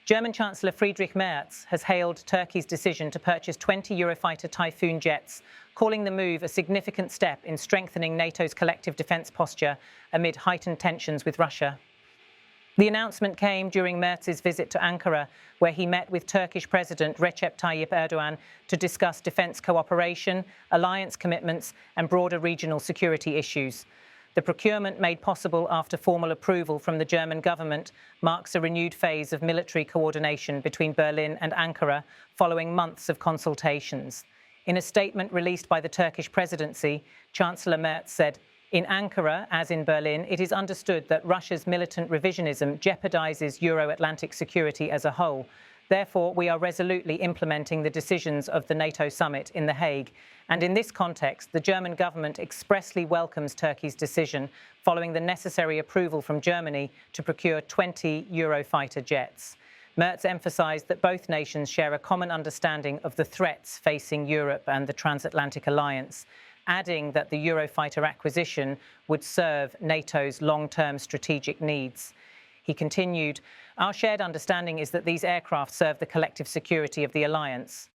German Chancellor Friedrich Merz has hailed Turkey's decision to purchase 20 Eurofighter Typhoon jets, calling the move a significant step in strengthening NATO's collective defence posture amid heightened tensions with Russia. The announcement came during Merz's visit to Ankara, where he met with Turkish President Recep Tayyip Erdogan to discuss defence cooperation, alliance commitments and broader regional security issues. The procurement, made possible after formal approval from the German government, marks a renewed phase of military coordination between Berlin and Ankara following months of consultations. In a statement released by the Turkish presidency, Chancellor Merz said, "In Ankara, as in Berlin, it is understood that Russia's militant revisionism jeopardizes Euro-Atlantic security as a whole. Therefore, we are resolutely implementing the decisions of the NATO summit in The Hague. And in this context, the German government expressly welcomes Turkey's decision following the necessary approval from Germany to procure 20 Eurofighter jets." Merz emphasized that both nations share a common understanding of the threats facing Europe and the transatlantic alliance, adding that the Eurofighter acquisition would serve NATO's long-term strategic needs. He continued, "Our shared understanding is that these aircraft serve the collective security of the alliance.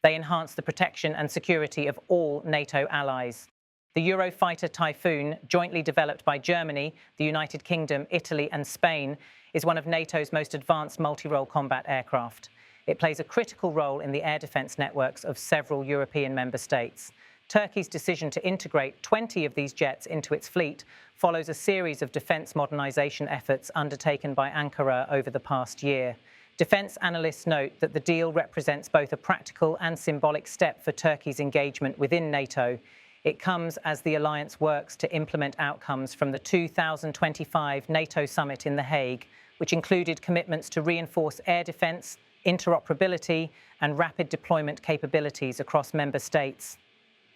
They enhance the protection and security of all NATO allies." The Eurofighter Typhoon, jointly developed by Germany, the United Kingdom, Italy and Spain, is one of NATO's most advanced multi-role combat aircraft. It plays a critical role in the air defence networks of several European member states. Turkey's decision to integrate 20 of these jets into its fleet follows a series of defence modernisation efforts undertaken by Ankara over the past year. Defence analysts note that the deal represents both a practical and symbolic step for Turkey's engagement within NATO. It comes as the alliance works to implement outcomes from the 2025 NATO summit in The Hague, which included commitments to reinforce air defence, interoperability and rapid deployment capabilities across member states.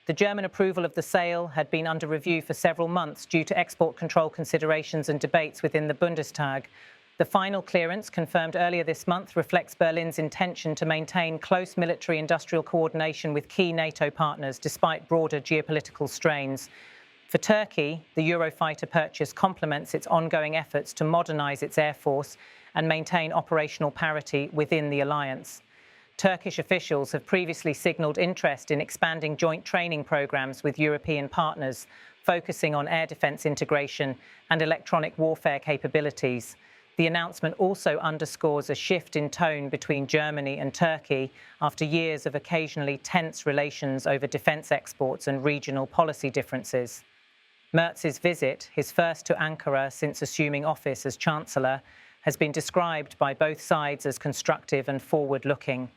The German approval of the sale had been under review for several months due to export control considerations and debates within the Bundestag. The final clearance, confirmed earlier this month, reflects Berlin's intention to maintain close military-industrial coordination with key NATO partners despite broader geopolitical strains. For Turkey, the Eurofighter purchase complements its ongoing efforts to modernise its air force and maintain operational parity within the alliance. Turkish officials have previously signalled interest in expanding joint training programmes with European partners, focusing on air defence integration and electronic warfare capabilities. The announcement also underscores a shift in tone between Germany and Turkey after years of occasionally tense relations over defence exports and regional policy differences. Merz's visit, his first to Ankara since assuming office as Chancellor, has been described by both sides as constructive and forward-looking.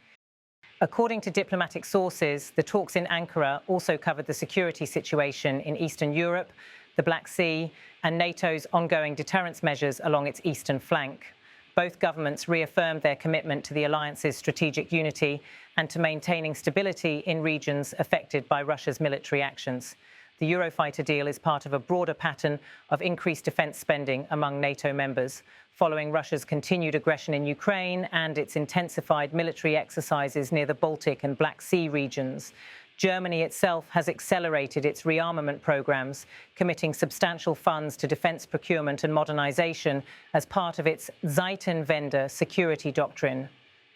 According to diplomatic sources, the talks in Ankara also covered the security situation in Eastern Europe, the Black Sea, and NATO's ongoing deterrence measures along its eastern flank. Both governments reaffirmed their commitment to the alliance's strategic unity and to maintaining stability in regions affected by Russia's military actions. The Eurofighter deal is part of a broader pattern of increased defence spending among NATO members, following Russia's continued aggression in Ukraine and its intensified military exercises near the Baltic and Black Sea regions. Germany itself has accelerated its rearmament programmes, committing substantial funds to defence procurement and modernisation as part of its Zeitenwende security doctrine.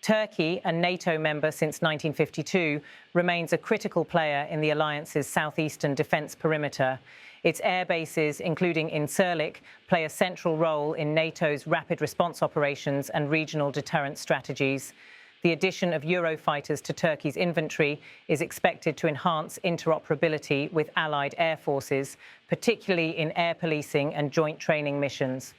Turkey, a NATO member since 1952, remains a critical player in the alliance's southeastern defence perimeter. Its air bases, including in Incirlik, play a central role in NATO's rapid response operations and regional deterrence strategies. The addition of Eurofighters to Turkey's inventory is expected to enhance interoperability with allied air forces, particularly in air policing and joint training missions.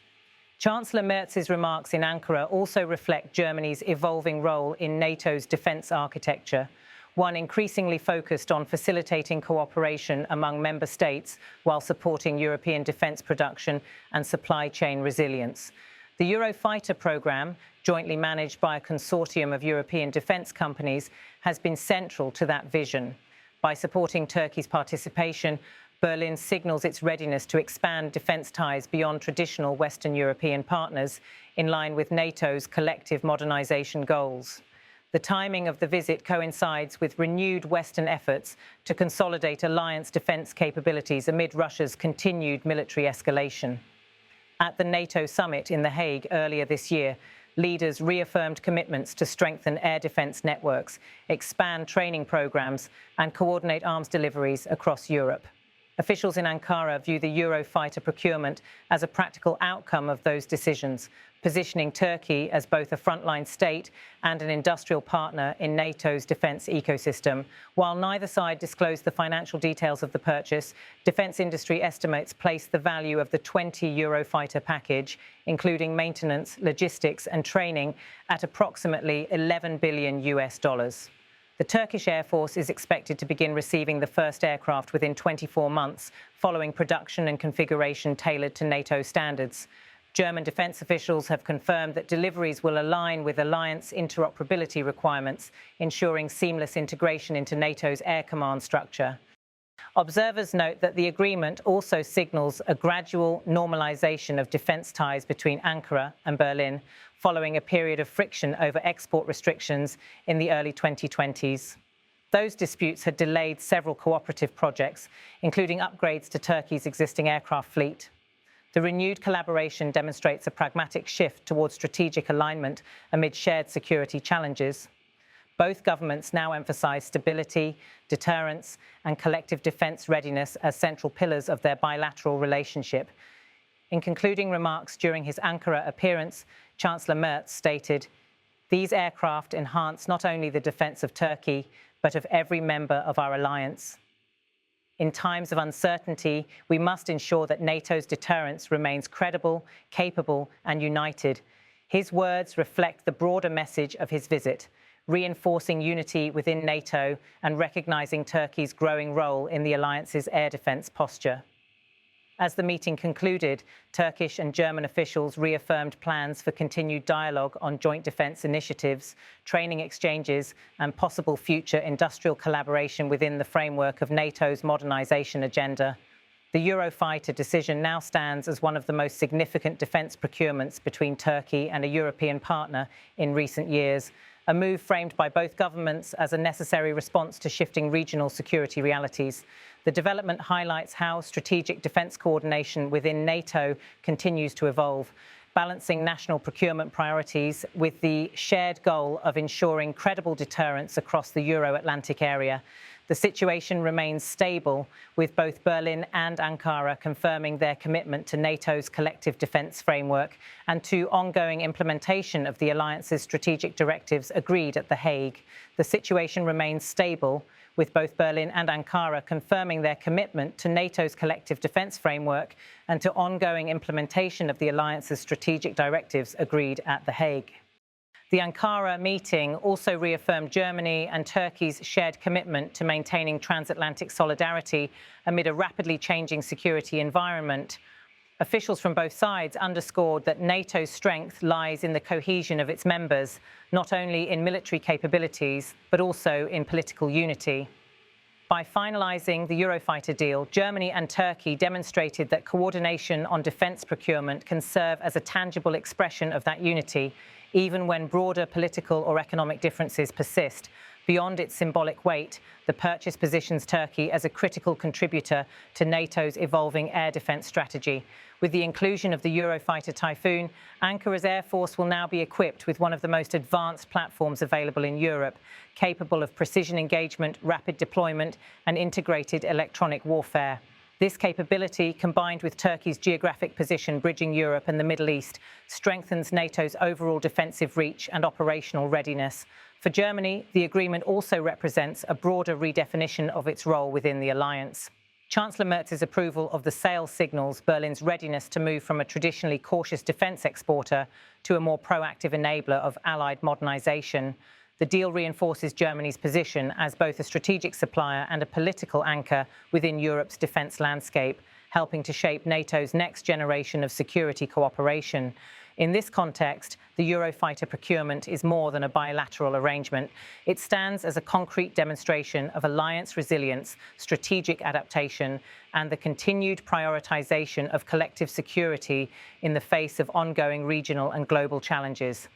Chancellor Merz's remarks in Ankara also reflect Germany's evolving role in NATO's defence architecture, one increasingly focused on facilitating cooperation among member states while supporting European defence production and supply chain resilience. The Eurofighter programme, jointly managed by a consortium of European defence companies, has been central to that vision. By supporting Turkey's participation, Berlin signals its readiness to expand defence ties beyond traditional Western European partners, in line with NATO's collective modernisation goals. The timing of the visit coincides with renewed Western efforts to consolidate alliance defence capabilities amid Russia's continued military escalation. At the NATO summit in The Hague earlier this year, leaders reaffirmed commitments to strengthen air defence networks, expand training programmes and coordinate arms deliveries across Europe. Officials in Ankara view the Eurofighter procurement as a practical outcome of those decisions, positioning Turkey as both a frontline state and an industrial partner in NATO's defence ecosystem. While neither side disclosed the financial details of the purchase, defence industry estimates place the value of the 20 Eurofighter package, including maintenance, logistics and training, at approximately $11 billion. The Turkish Air Force is expected to begin receiving the first aircraft within 24 months, following production and configuration tailored to NATO standards. German defence officials have confirmed that deliveries will align with alliance interoperability requirements, ensuring seamless integration into NATO's air command structure. Observers note that the agreement also signals a gradual normalisation of defence ties between Ankara and Berlin, following a period of friction over export restrictions in the early 2020s. Those disputes had delayed several cooperative projects, including upgrades to Turkey's existing aircraft fleet. The renewed collaboration demonstrates a pragmatic shift towards strategic alignment amid shared security challenges. Both governments now emphasise stability, deterrence and collective defence readiness as central pillars of their bilateral relationship. In concluding remarks during his Ankara appearance, Chancellor Merz stated, "These aircraft enhance not only the defence of Turkey, but of every member of our alliance. In times of uncertainty, we must ensure that NATO's deterrence remains credible, capable and united." His words reflect the broader message of his visit, reinforcing unity within NATO and recognising Turkey's growing role in the alliance's air defence posture. As the meeting concluded, Turkish and German officials reaffirmed plans for continued dialogue on joint defence initiatives, training exchanges and possible future industrial collaboration within the framework of NATO's modernisation agenda. The Eurofighter decision now stands as one of the most significant defence procurements between Turkey and a European partner in recent years, a move framed by both governments as a necessary response to shifting regional security realities. The development highlights how strategic defence coordination within NATO continues to evolve, balancing national procurement priorities with the shared goal of ensuring credible deterrence across the Euro-Atlantic area. The situation remains stable, with both Berlin and Ankara confirming their commitment to NATO's collective defence framework and to ongoing implementation of the alliance's strategic directives agreed at The Hague. The situation remains stable, with both Berlin and Ankara confirming their commitment to NATO's collective defence framework and to ongoing implementation of the alliance's strategic directives agreed at The Hague. The Ankara meeting also reaffirmed Germany and Turkey's shared commitment to maintaining transatlantic solidarity amid a rapidly changing security environment. Officials from both sides underscored that NATO's strength lies in the cohesion of its members, not only in military capabilities, but also in political unity. By finalising the Eurofighter deal, Germany and Turkey demonstrated that coordination on defence procurement can serve as a tangible expression of that unity, even when broader political or economic differences persist. Beyond its symbolic weight, the purchase positions Turkey as a critical contributor to NATO's evolving air defence strategy. With the inclusion of the Eurofighter Typhoon, Ankara's Air Force will now be equipped with one of the most advanced platforms available in Europe, capable of precision engagement, rapid deployment and integrated electronic warfare. This capability, combined with Turkey's geographic position bridging Europe and the Middle East, strengthens NATO's overall defensive reach and operational readiness. For Germany, the agreement also represents a broader redefinition of its role within the alliance. Chancellor Merz's approval of the sale signals Berlin's readiness to move from a traditionally cautious defence exporter to a more proactive enabler of Allied modernisation. The deal reinforces Germany's position as both a strategic supplier and a political anchor within Europe's defence landscape, helping to shape NATO's next generation of security cooperation. In this context, the Eurofighter procurement is more than a bilateral arrangement. It stands as a concrete demonstration of alliance resilience, strategic adaptation, and the continued prioritisation of collective security in the face of ongoing regional and global challenges.